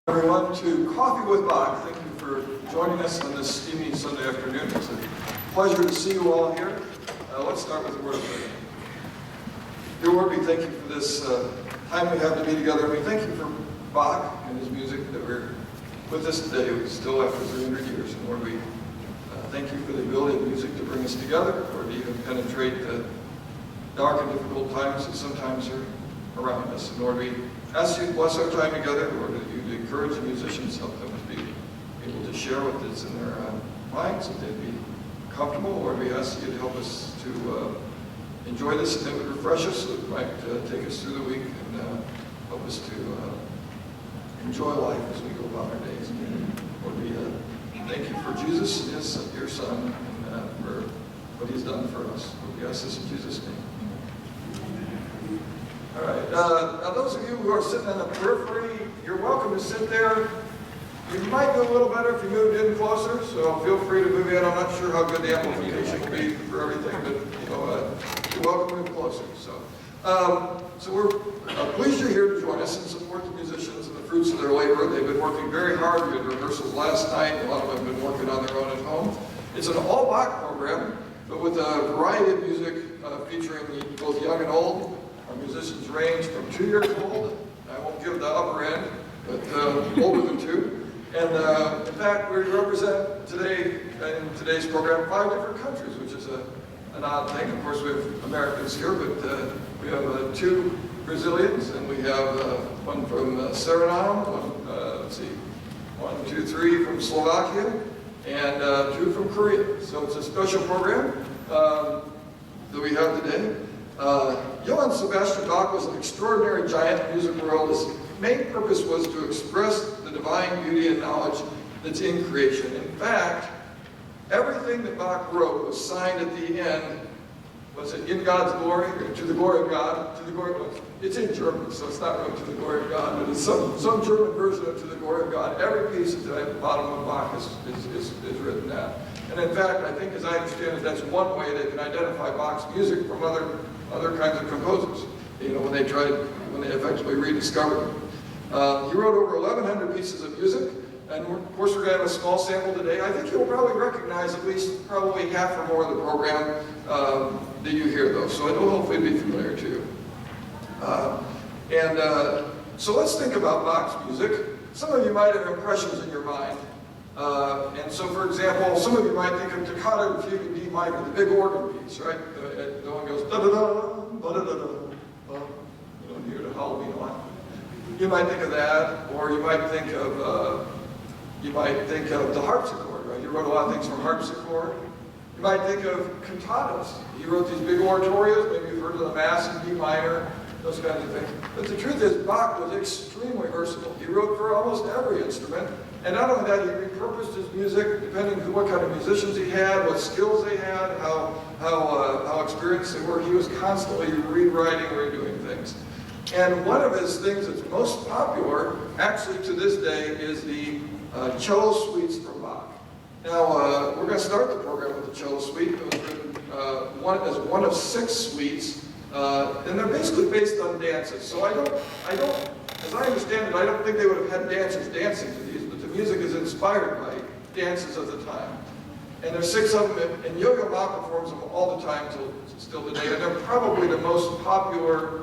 Everyone to Coffee with Bach. Thank you for joining us on this steamy Sunday afternoon. It's a pleasure to see you all here. Let's start with a word of prayer. Dear Lord, we thank you for this time we have to be together. We thank you for Bach and his music that we're with us today, still after 300 years. And Lord, we thank you for the ability of music to bring us together, or to even penetrate the dark and difficult times that sometimes are around us. And Lord, we ask you to bless our time together, Lord, that you encourage the musicians, help them to be able to share what is in their minds, that they'd be comfortable. Lord, we ask you to help us to enjoy this and that would refresh us, so that it might take us through the week and help us to enjoy life as we go about our days. Lord, we thank you for Jesus, your Son, and for what he's done for us. Lord, we ask this in Jesus' name. All right, now those of you who are sitting on the periphery, you're welcome to sit there. You might do a little better if you moved in closer, so feel free to move in. I'm not sure how good the amplification will be for everything, but you're welcome to move closer. So we're pleased you're here to join us and support the musicians and the fruits of their labor. They've been working very hard. We had rehearsals last night. A lot of them have been working on their own at home. It's an all Bach program, but with a variety of music featuring both young and old. Our musicians range from 2 years old, I won't give the upper end, but older than 2. And in fact, we represent today, in today's program, 5 different countries, which is an odd thing. Of course, we have Americans here, but we have 2 Brazilians, and we have one from Suriname, one, 2, 3 from Slovakia, and 2 from Korea. So it's a special program that we have today. Johann Sebastian Bach was an extraordinary giant in the music world. His main purpose was to express the divine beauty and knowledge that's in creation. In fact, everything that Bach wrote was signed at the end, was it in God's glory, or to the glory of God? It's in German, so it's not really to the glory of God, but it's some German version of to the glory of God. Every piece at the bottom of Bach is written that. And in fact, I think, as I understand it, that's one way they can identify Bach's music from other kinds of composers, when they effectively rediscovered him. He wrote over 1,100 pieces of music, and of course we're going to have a small sample today. I think you'll probably recognize at least probably half or more of the program that you hear, though, so it'll hopefully be familiar to you. So let's think about Bach's music. Some of you might have impressions in your mind. And so, for example, some of you might think of Toccata and Fugue in D minor, the big organ piece, right? The one goes da-da-da, ba-da-da-da. You don't hear the Halloween one. You might think of that, or you might think of the harpsichord, right? He wrote a lot of things from harpsichord. You might think of cantatas. He wrote these big oratorios. Maybe you've heard of the Mass in D minor, those kinds of things. But the truth is, Bach was extremely versatile. He wrote for almost every instrument. And not only that, he repurposed his music depending on what kind of musicians he had, what skills they had, how experienced they were. He was constantly rewriting, redoing things. And one of his things that's most popular, actually to this day, is the cello suites from Bach. Now, we're going to start the program with the cello suite. It was written as one of 6 suites, and they're basically based on dances. So I don't, as I understand it, I don't think they would have had dancers dancing to these, but the music is inspired by dances of the time. And there's 6 of them, and Yo-Yo Ma performs them all the time till still today, and they're probably the most popular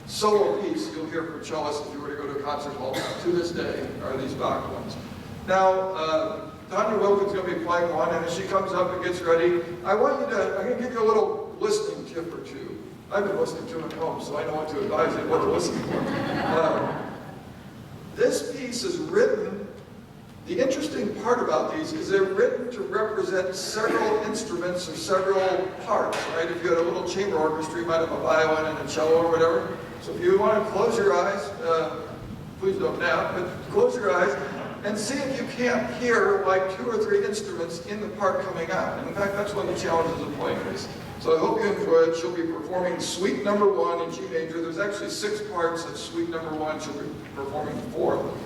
solo piece you'll hear from cellists if you were to go to a concert hall to this day, are these Bach ones. Now, Tanya Wilkins is going to be playing one, and as she comes up and gets ready, I'm going to give you a little listening tip or 2. I've been listening to them at home, so I know what to advise you what to listen for. This piece is written, the interesting part about these is they're written to represent several instruments or several parts, right? If you had a little chamber orchestra, you might have a violin and a cello or whatever. So if you want to close your eyes, please don't nap, but close your eyes and see if you can't hear like 2 or 3 instruments in the part coming out. And in fact, that's one of the challenges of playing this. So I hope you enjoy it. She'll be performing Suite Number 1 in G major. There's actually 6 parts of Suite Number 1. She'll be performing 4 of them.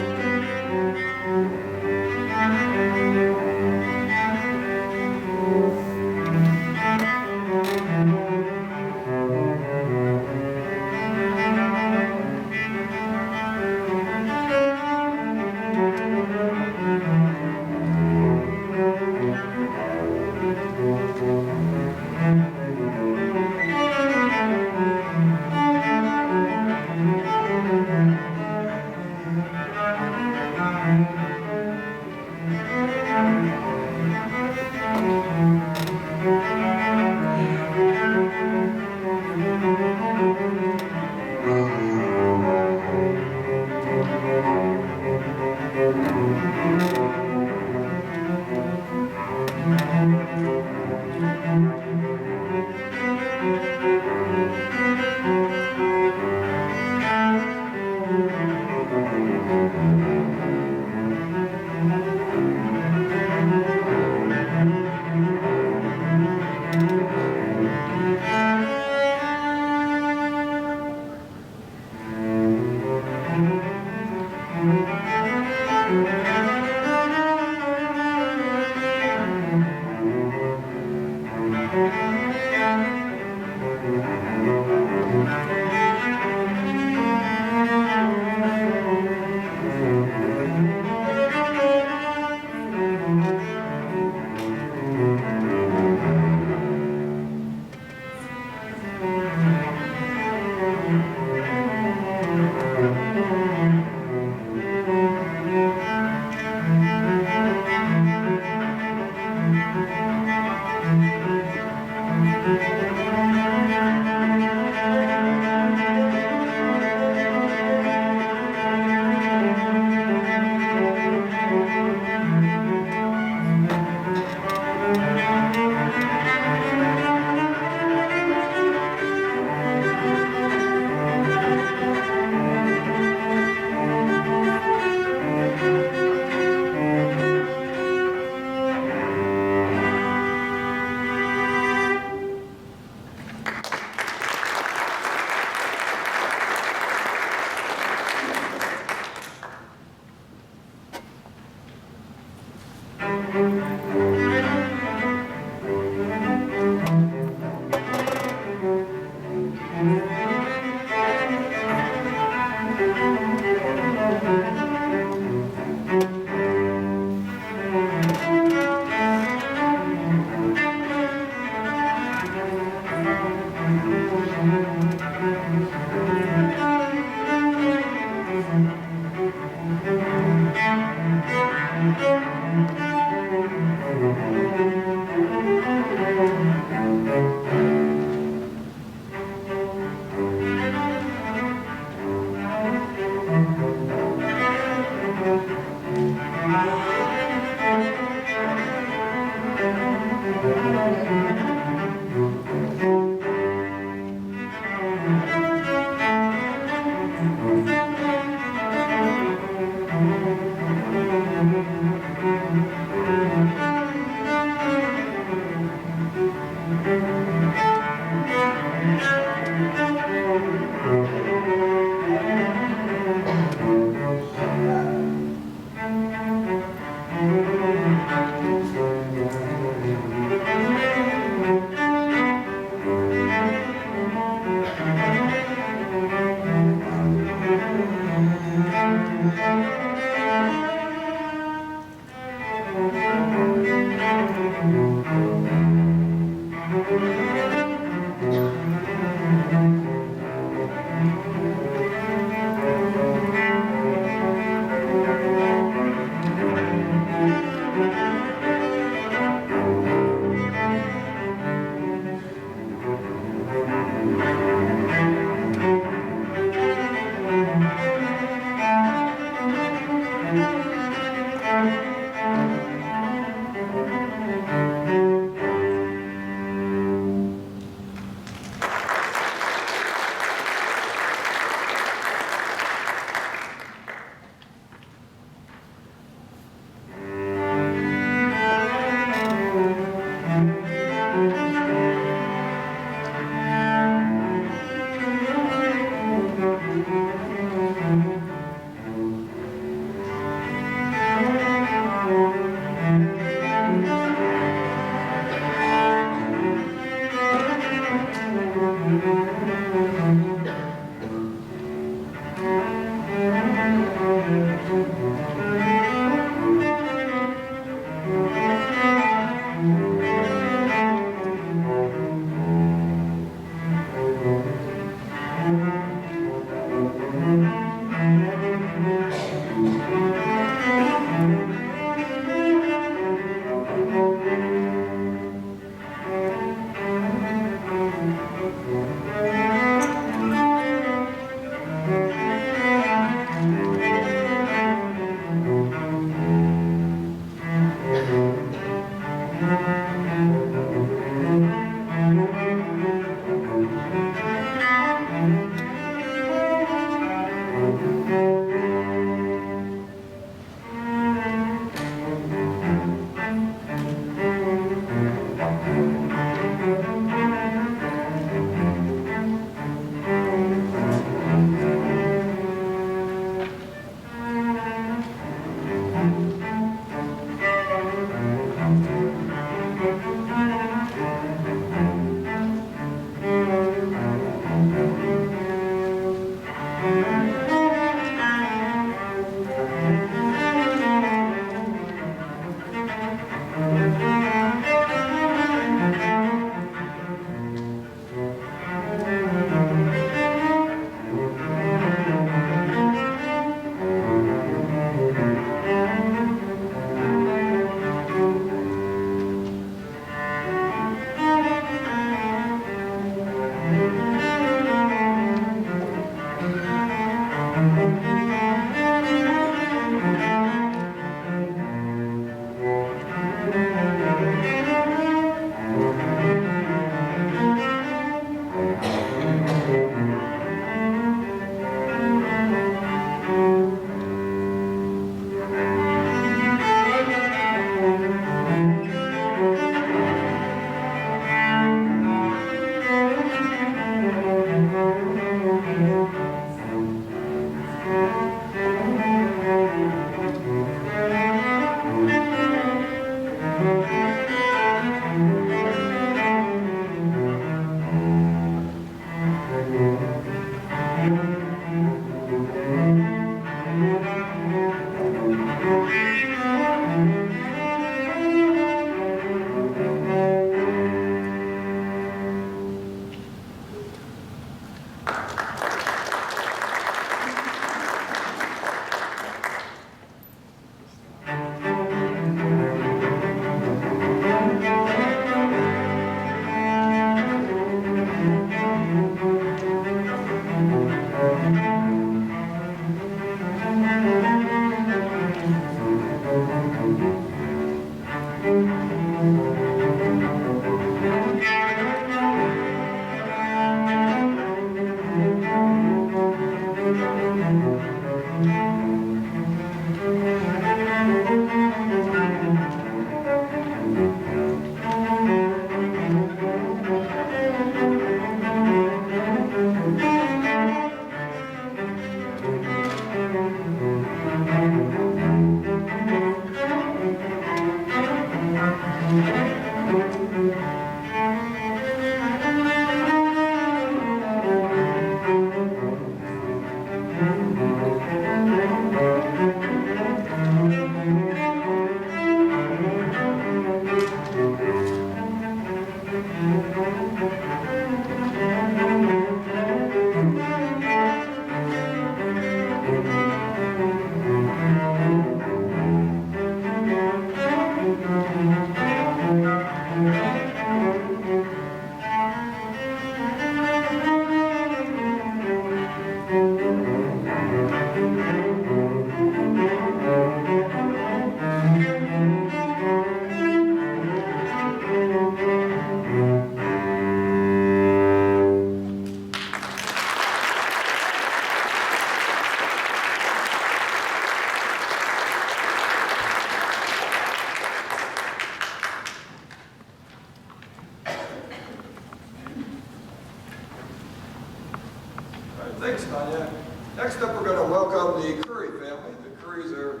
welcome the Curry family. The Currys are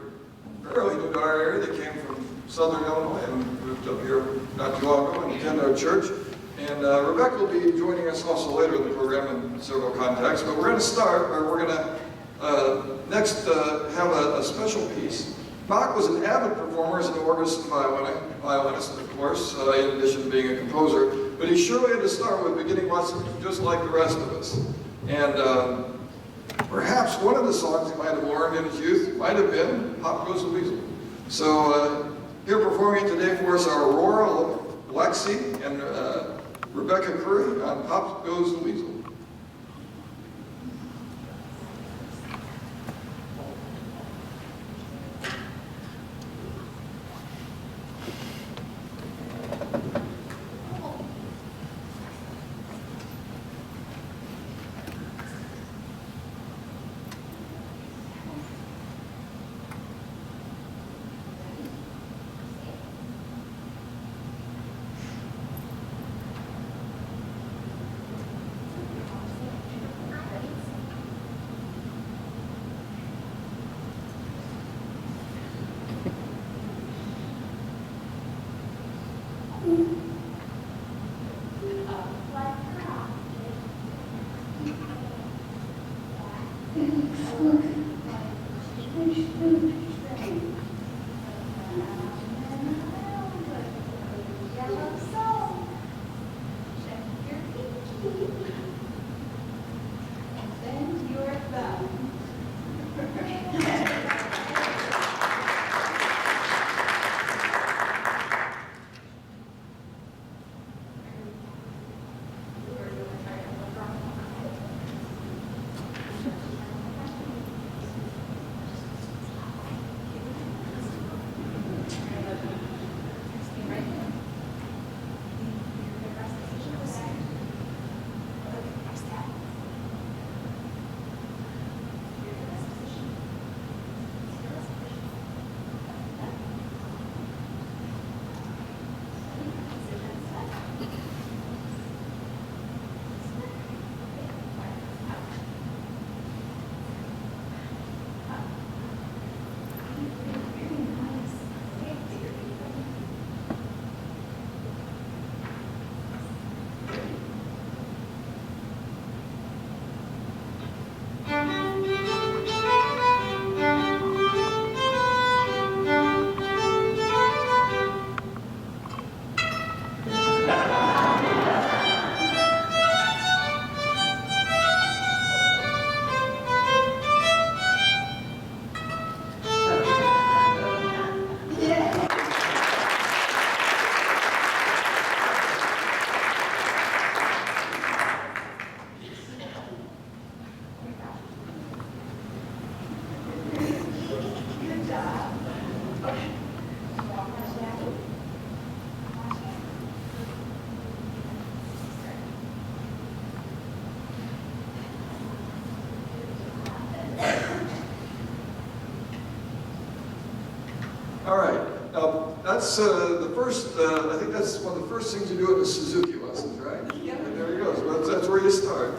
fairly new to our area. They came from Southern Illinois and moved up here not too long ago and attend our church. And Rebecca will be joining us also later in the program in several contexts. But we're going to start, or we're going to next have a special piece. Bach was an avid performer as an organist and violinist, of course, in addition to being a composer. But he surely had to start with beginning lessons just like the rest of us. And perhaps one of the songs he might have learned in his youth might have been Pop Goes the Weasel. So here performing today for us are Aurora, Lexi, and Rebecca Curry on Pop Goes the Weasel. All right. Now, that's the first, I think that's one of the first things you do at the Suzuki lessons, right? Yeah. And there you go. So that's where you start.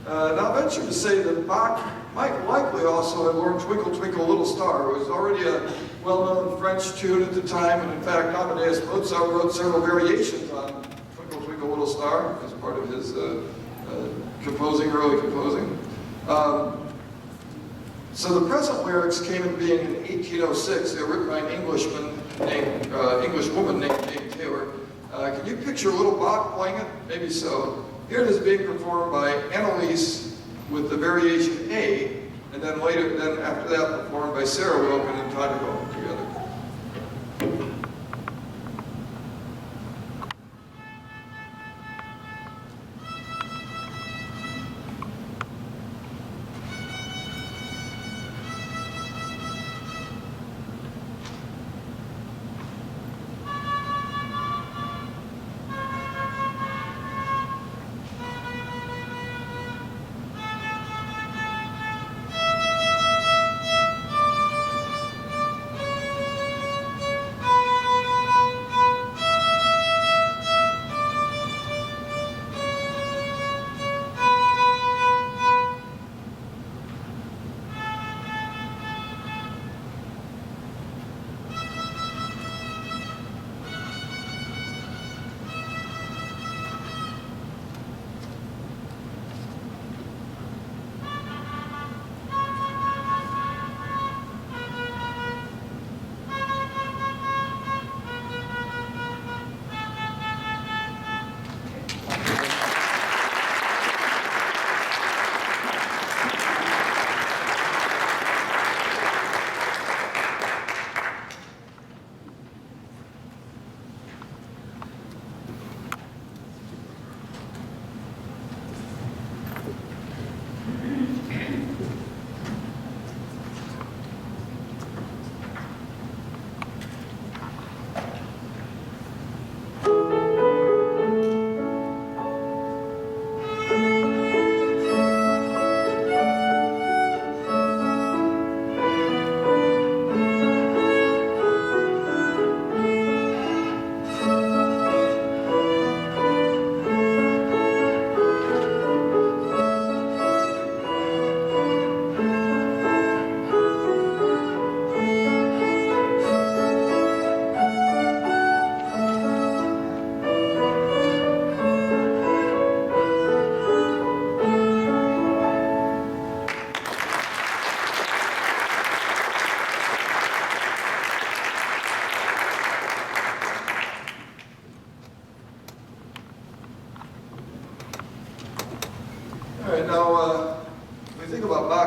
Now, I venture to say that Bach might likely also have learned Twinkle, Twinkle, Little Star. It was already a well-known French tune at the time, and in fact, Amadeus Mozart wrote several variations on Twinkle, Twinkle, Little Star as part of his early composing. So the present lyrics came into being in 1806. They were written by an English woman named Jane Taylor. Can you picture little Bach playing it? Maybe so. Here it is being performed by Annalise with the variation A, and then after that performed by Sarah Wilkin and Tanya Wilkin together.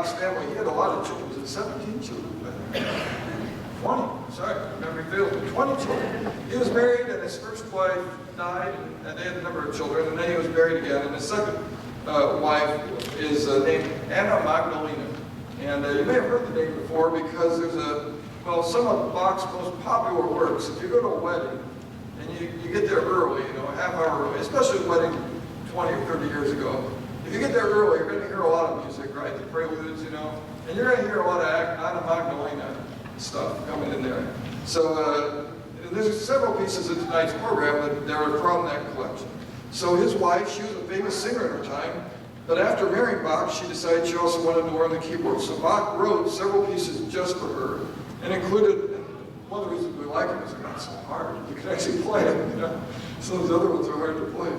Bach's family, he had a lot of children. Was it 17 children? 20, sorry, my memory fails me, 20 children. He was married and his first wife died, and they had a number of children, and then he was married again, and his second wife is named Anna Magdalena. And you may have heard the name before because there's some of Bach's most popular works. If you go to a wedding and you get there early, a half hour early, especially a wedding 20 or 30 years ago, if you get there early, you're going to hear a lot of music, right? The preludes, and you're going to hear a lot of Anna Magdalena stuff coming in there. So there's several pieces in tonight's program that are from that collection. So his wife, she was a famous singer in her time, but after marrying Bach, she decided she also wanted to learn the keyboard. So Bach wrote several pieces just for her, and included, and one of the reasons we like them is they're not so hard. You can actually play them, Some of the other ones are hard to play.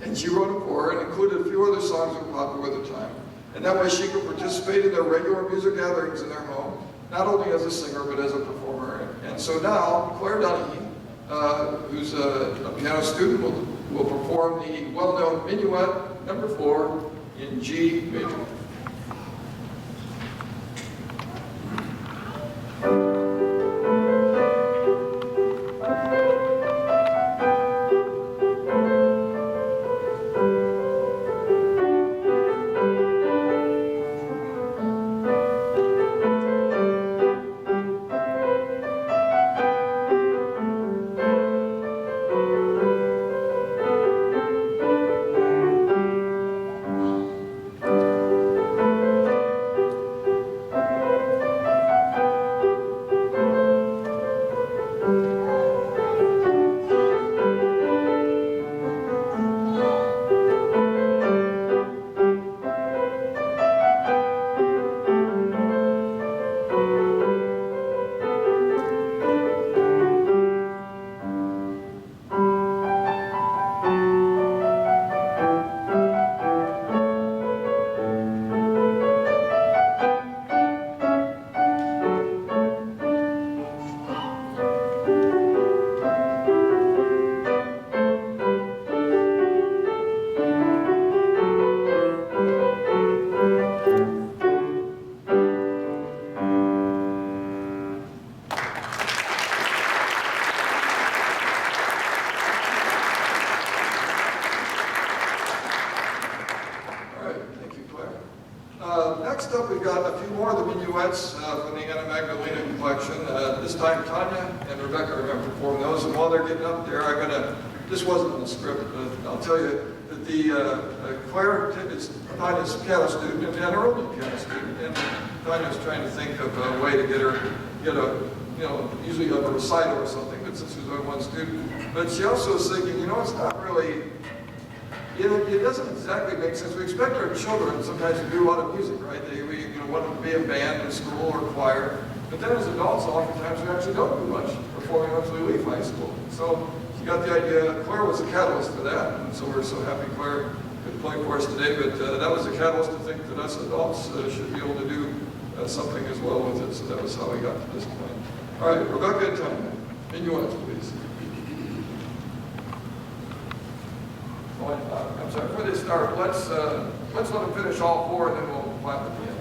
And she wrote them for her and included a few other songs that were popular at the time. And that way she could participate in their regular music gatherings in their home, not only as a singer, but as a performer. And so now, Claire Dunahee, who's a piano student, will perform the well-known Minuet number 4 in G major. Next up, we've got a few more of the minuets from the Anna Magdalena collection. This time, Tanya and Rebecca are going to perform those. And while they're getting up there, this wasn't in the script, but I'll tell you that Claire is Tanya's piano student and her only piano student. And Tanya's trying to think of a way to get usually you have a recital or something, but since she's only one student. But she also is thinking, it's not really, it doesn't exactly make sense. We expect our children sometimes to do a lot of music, right? We want them to be in band in school or choir. But then as adults, oftentimes we actually don't do much performing once we leave high school. So she got the idea, Claire was a catalyst for that, and so we're so happy Claire could play for us today. But that was a catalyst to think that us adults should be able to do something as well with it. So that was how we got to this point. All right, Rebecca and Tanya, minuets, please. I'm sorry, before they start, let's let them finish all four, and then we'll clap at the end.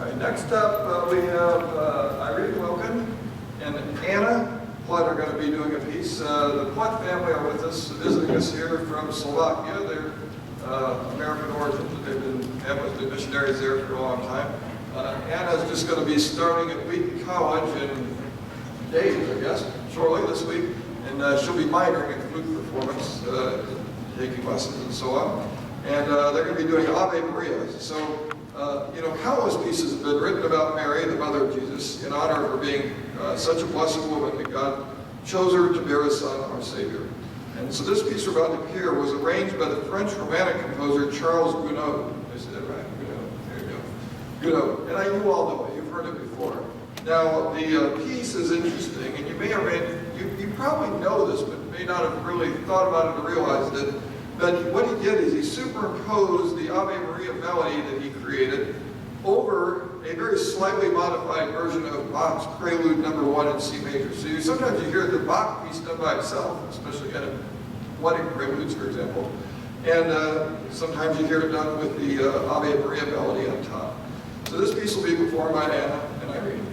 right, next up we have Irene Wilkin and Anna Plutt are going to be doing a piece. The Plutt family are with us, visiting us here from Slovakia. They're American origin, but have been missionaries there for a long time. Anna's just going to be starting at Wheaton College in days, I guess, shortly this week, and she'll be minoring in flute performance, taking lessons and so on. And they're going to be doing Ave Maria. So, you know, countless pieces have been written about Mary, the mother of Jesus, in honor of her being such a blessed woman that God chose her to bear His Son, our Savior. And so this piece we're about to hear was arranged by the French Romantic composer Charles Gounod. Did I say that right? Gounod. There you go. Gounod. And you all know it. You've heard it before. Now, the piece is interesting, and you may or may, you probably know this, but may not have really thought about it or realized it. But what he did is he superimposed the Ave Maria melody that he created over a very slightly modified version of Bach's Prelude No. 1 in C major. So sometimes you hear the Bach piece done by itself, especially kind of wedding preludes, for example. And sometimes you hear it done with the Ave Maria melody on top. So this piece will be performed by Anna and Irene.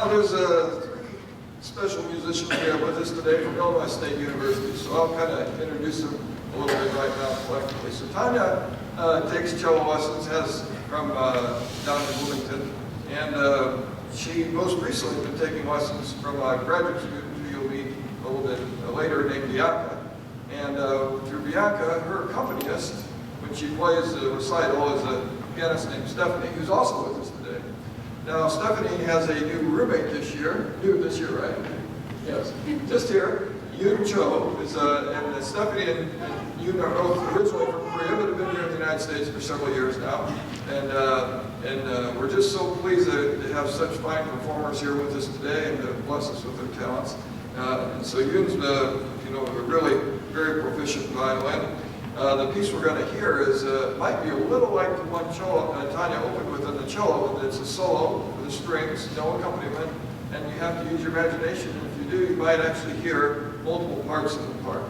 There's three special musicians we have with us today from Illinois State University, so I'll kind of introduce them a little bit right now collectively. So Tanya takes cello lessons, has from down in Bloomington, and she most recently has been taking lessons from a graduate student who you'll meet a little bit later named Bianca. And through Bianca, her accompanist, when she plays a recital, is a pianist named Stephanie, who's also with us today. Now, Stephanie has a new roommate this year. New this year, right? Yes. Just here. Yoon Cho is, and Stephanie and Yoon are both originally from Korea, but have been here in the United States for several years now. And we're just so pleased to have such fine performers here with us today and to bless us with their talents. And so Yoon's, a really very proficient violin. The piece we're going to hear is might be a little like the one Tanya opened with in the cello. It's a solo for the strings, no accompaniment, and you have to use your imagination. And if you do, you might actually hear multiple parts in the part.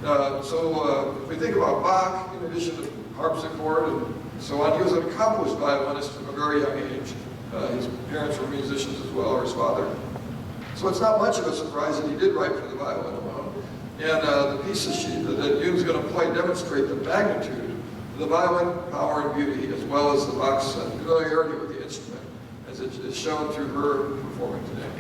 If we think about Bach, in addition to harpsichord and so on, he was an accomplished violinist from a very young age. His parents were musicians as well, or his father. So it's not much of a surprise that he did write for the violin alone. And the pieces that Yoon's going to play demonstrate the magnitude of the violin power and beauty, as well as the Bach's familiarity with the instrument, as it is shown through her performing today.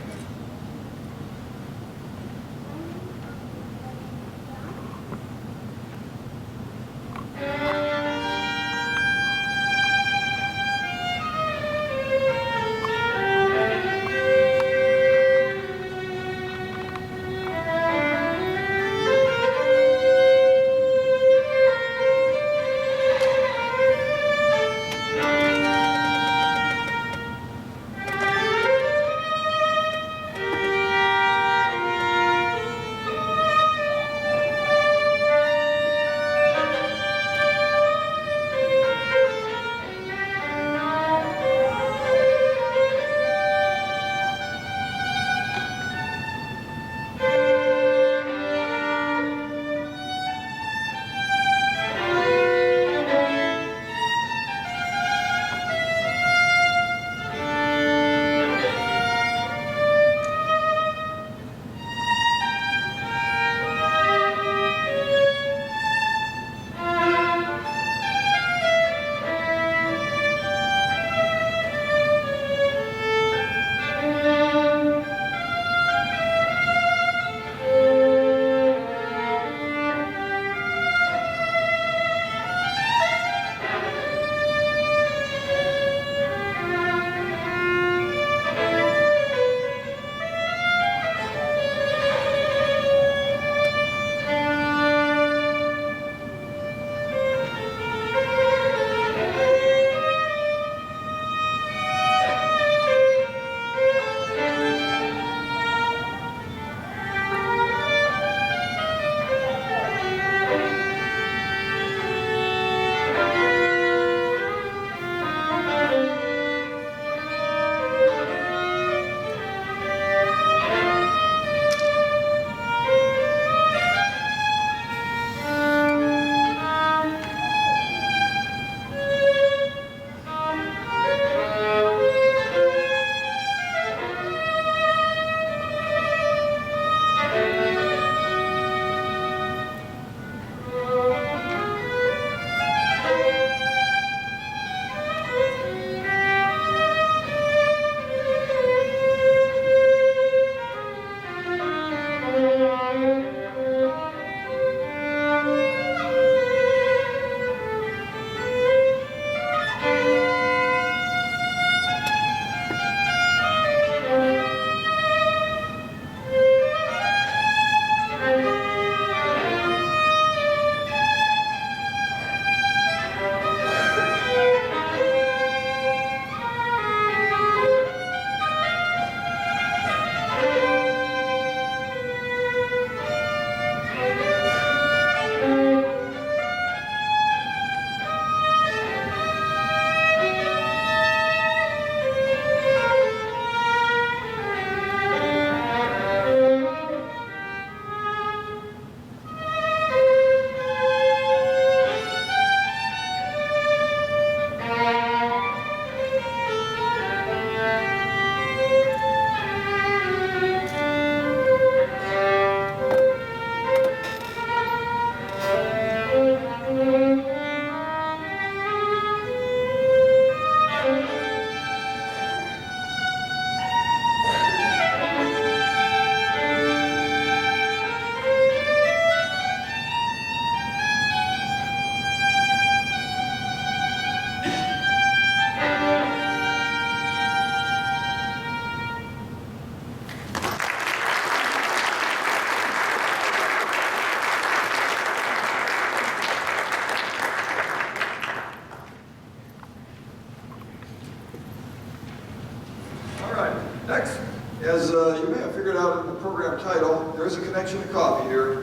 Next, as you may have figured out in the program title, there's a connection to coffee here.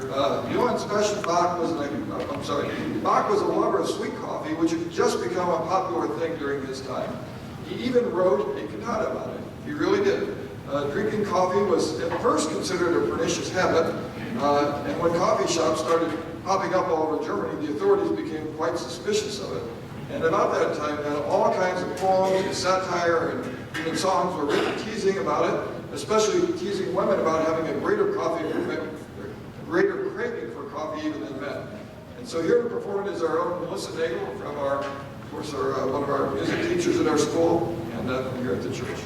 Johann Sebastian Bach was Bach was a lover of sweet coffee, which had just become a popular thing during his time. He even wrote a cantata about it. He really did. Drinking coffee was at first considered a pernicious habit, and when coffee shops started popping up all over Germany, the authorities became quite suspicious of it. And about that time, then, all kinds of poems and satire and even songs were written teasing about it, especially teasing women about having a greater craving for coffee even than men. And so here to perform it is our own Melissa Nagel from one of our music teachers at our school and from here at the church.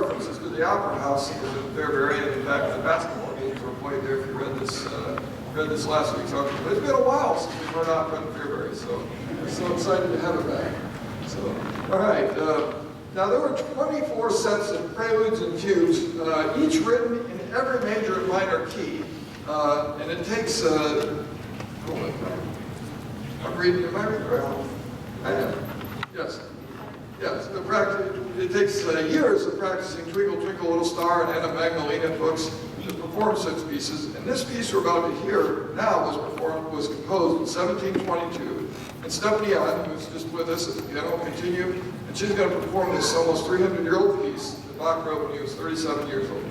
references to the Opera House in Fairbury, and in fact the basketball games were played there if you read this last week's article. But it's been a while since we've heard opera in Fairbury, so we're so excited to have it back. So, all right. Now there were 24 sets of preludes and fugues, each written in every major and minor key, and it takes. I'm reading. Am I reading right? I am. Yes. Yes. It takes years of practicing "Twinkle Twinkle Little Star" and "Anna Magdalena" books to perform such pieces. And this piece we're about to hear now was composed in 1722. And Stephanie Ahn, who's just with us at the piano, will continue. And she's going to perform this almost 300-year-old piece that Bach wrote when he was 37 years old.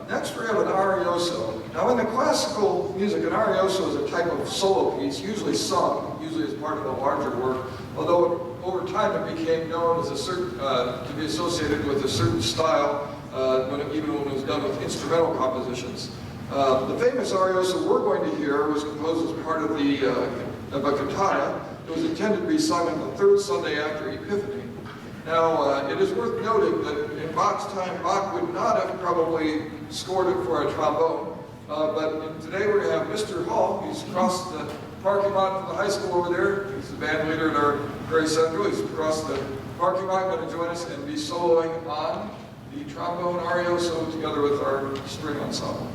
Next we have an arioso. Now in the classical music, an arioso is a type of solo piece, usually sung, usually as part of a larger work, although over time it became known as a certain, to be associated with a certain style, even when it was done with instrumental compositions. The famous arioso we're going to hear was composed as part of a cantata. It was intended to be sung on the third Sunday after Epiphany. Now, it is worth noting that in Bach's time, Bach would not have probably scored it for a trombone, but today we're going to have Mr. Hall. He's across the parking lot from the high school over there. He's the band leader at our very central. He's across the parking lot, going to join us and be soloing on the trombone arioso together with our string ensemble.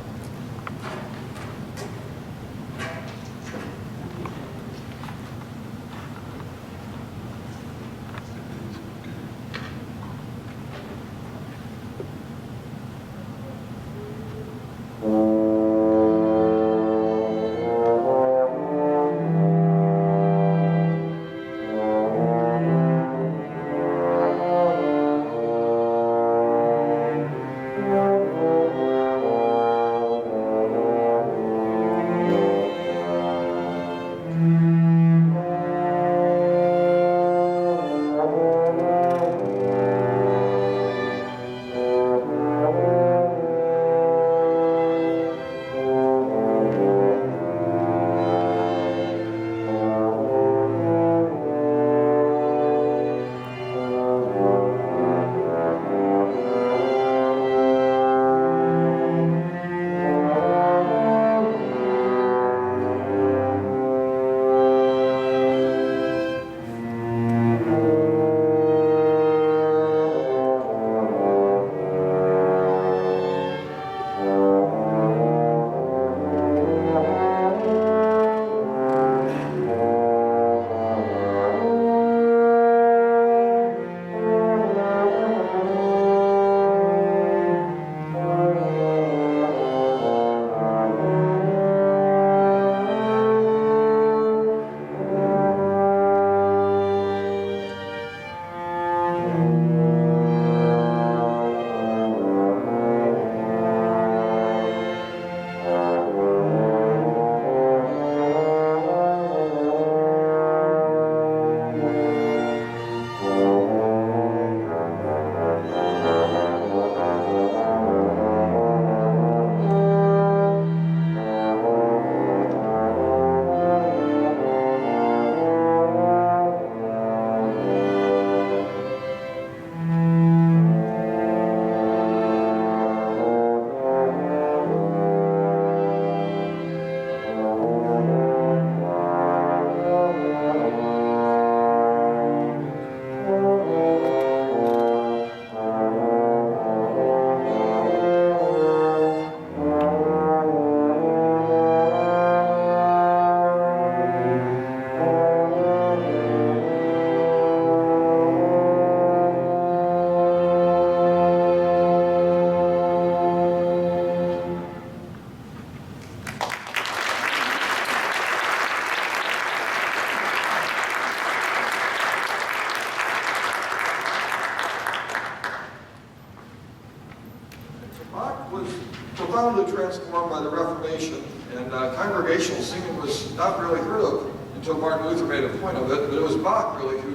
Bach was profoundly transformed by the Reformation, and congregational singing was not really heard of until Martin Luther made a point of it, but it was Bach really who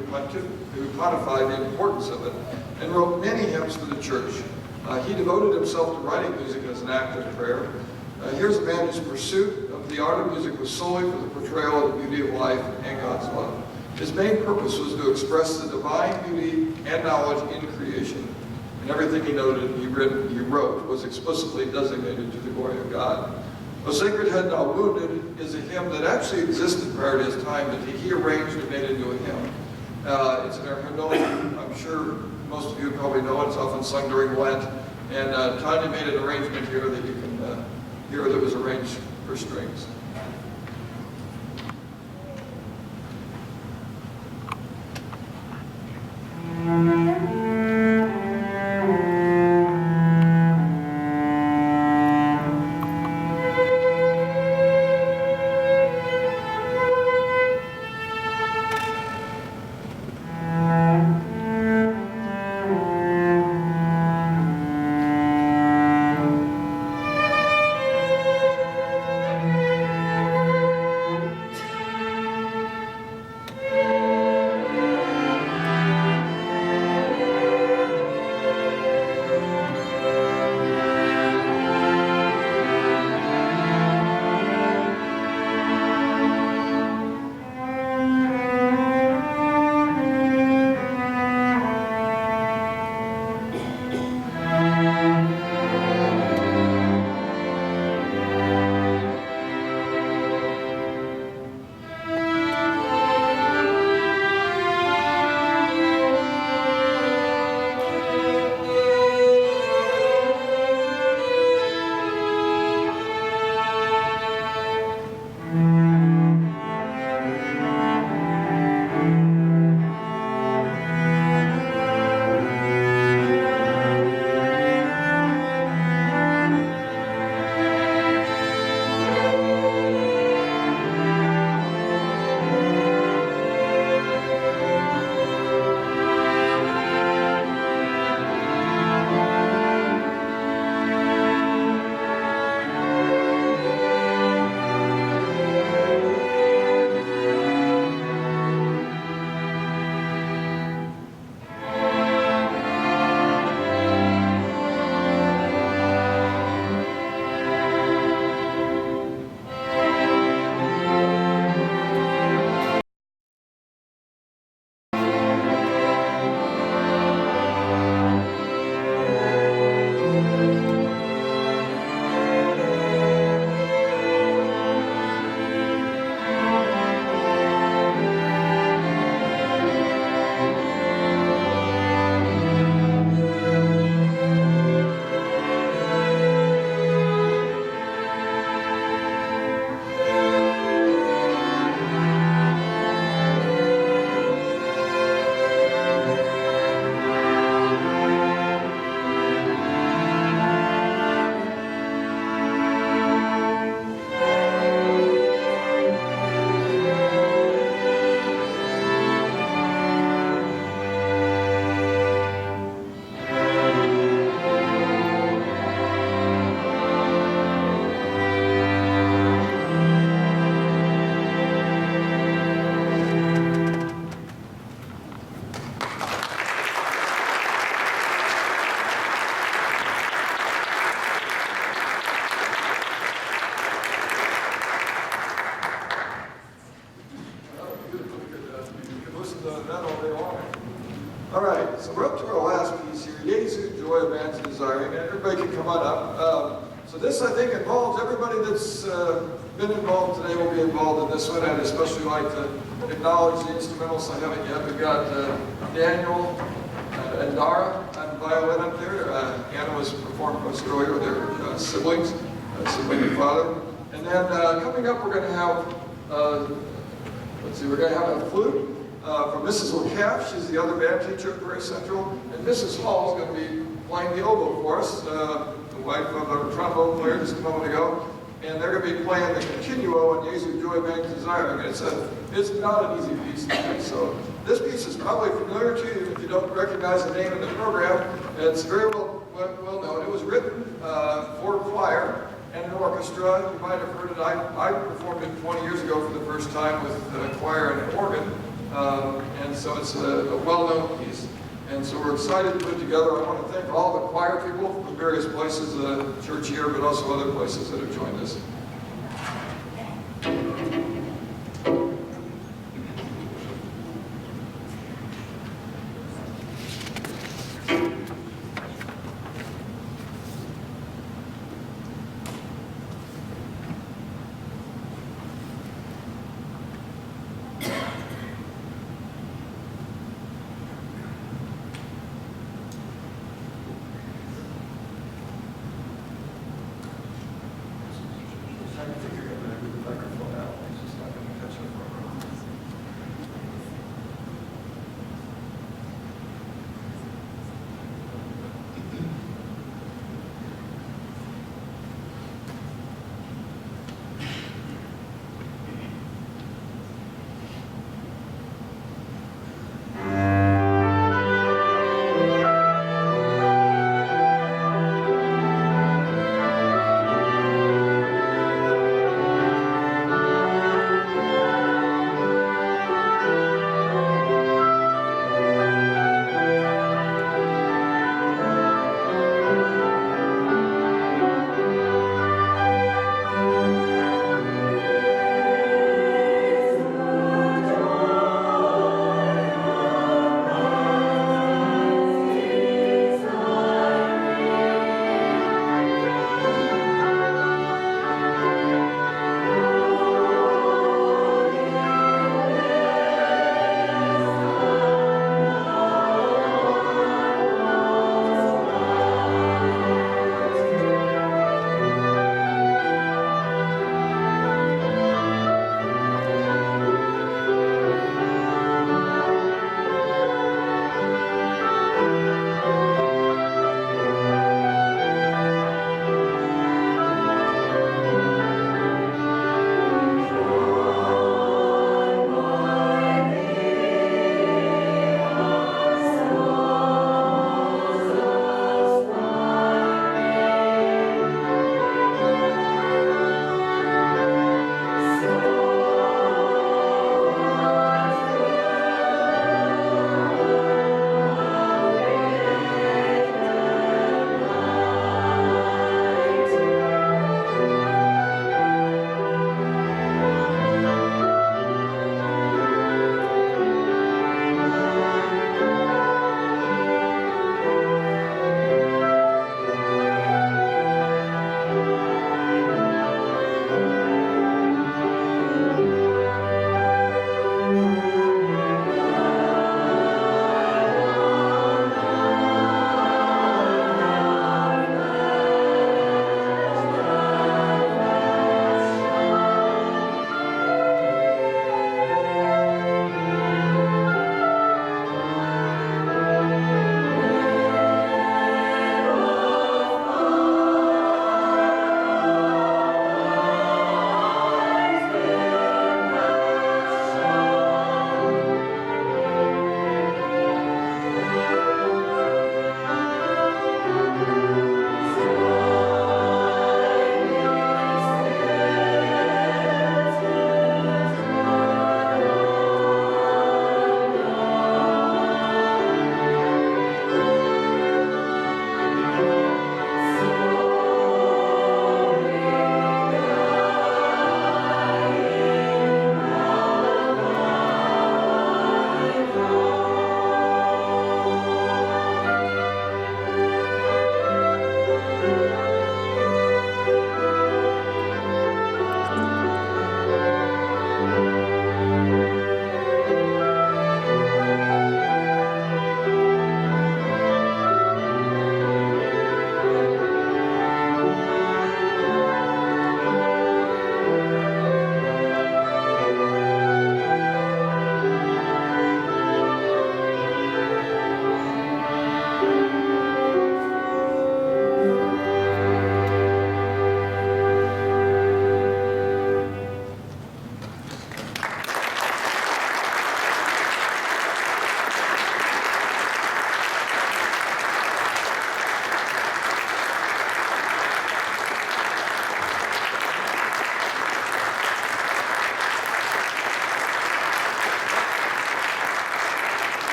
codified the importance of it and wrote many hymns for the church. He devoted himself to writing music as an act of prayer. Here's a man whose pursuit of the art of music was solely for the portrayal of the beauty of life and God's love. His main purpose was to express the divine beauty and knowledge in creation. And everything he noted and he wrote was explicitly designated to the glory of God. "O Sacred Head Now Wounded" is a hymn that actually existed prior to his time, but he arranged and made into a hymn. It's an air hymnody. I'm sure most of you probably know it. It's often sung during Lent. And Tanya made an arrangement here that you can hear that was arranged for strings. All right, so we're up to our last piece here, Jesu, Joy of Man's Desiring, and everybody can come on up. So this, I think, involves everybody that's been involved today will be involved in this one. I'd especially like to acknowledge the instrumentalists I haven't yet. We've got Daniel and Dara on violin up there. Anna was performing for us earlier with their siblings, sibling and father. And then coming up, we're going to have, we're going to have a flute. From Mrs. LeCaff, she's the other band teacher at Prairie Central, and Mrs. Hall is going to be playing the oboe for us, the wife of our trombone player just a moment ago, and they're going to be playing the continuo on Jesu, Joy of Man's Desiring. It's not an easy piece to play, so this piece is probably familiar to you if you don't recognize the name of the program. It's very well known. It was written for choir and an orchestra. You might have heard it. I performed it 20 years ago for the first time with choir and an organ. And so it's a well-known piece. And so we're excited to put it together. I want to thank all the choir people from various places, the church here, but also other places that have joined us.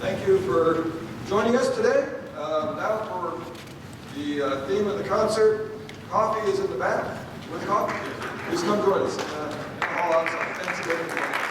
Thank you for joining us today. Now for the theme of the concert. Coffee is in the back with coffee. Please come join us in the hall outside. Thanks again.